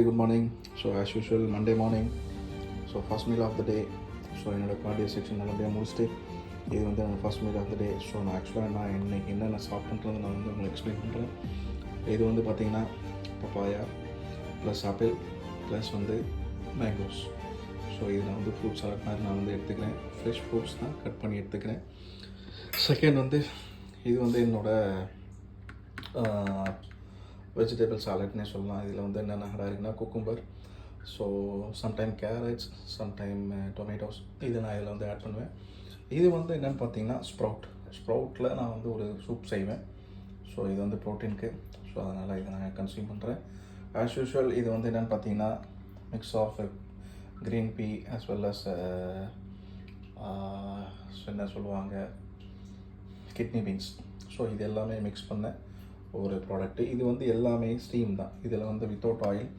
Good morning. So as usual, Monday morning. So first meal of the day. So என்னோடய cardio section நல்லபடியாக முடிச்சுட்டு இது வந்து என்னோடய first meal of the day. So நான் ஆக்சுவலாக நான் இன்றைக்கி என்னென்ன சாப்பிட்றது நான் வந்து உங்களுக்கு எக்ஸ்பிளைன் பண்ணுறேன். இது வந்து பார்த்திங்கன்னா பப்பாயா ப்ளஸ் ஆப்பிள் ப்ளஸ் வந்து மேங்கோஸ். ஸோ இது நான் வந்து ஃப்ரூட் சாலட் மாதிரி நான் வந்து எடுத்துக்கிறேன். ஃப்ரெஷ் ஃப்ரூட்ஸ் தான் கட் பண்ணி எடுத்துக்கிறேன். செகண்ட் வந்து இது வந்து என்னோடய வெஜிடபிள் சாலட்னே சொல்லலாம். இதில் வந்து என்னென்ன ஆட் ஆகிருக்குன்னா cucumber, so sometime carrots, sometime tomatoes, இது நான் இதில் வந்து ஆட் பண்ணுவேன். இது வந்து என்னென்னு பார்த்தீங்கன்னா ஸ்ப்ரவுட்டில் நான் வந்து ஒரு சூப் செய்வேன். ஸோ இது வந்து ப்ரோட்டீனுக்கு, ஸோ அதனால் இதை நான் கன்சியூம் பண்ணுறேன். ஆஸ் யூஷுவல் இது வந்து என்னென்னு பார்த்தீங்கன்னா mix of green pea as well as என்ன சொல்லுவாங்க கிட்னி பீன்ஸ். ஸோ இது எல்லாமே மிக்ஸ் பண்ண ஒரு ப்ராடக்ட்டு. இது வந்து எல்லாமே ஸ்டீம் தான். இதில் வந்து வித்தவுட் ஆயில்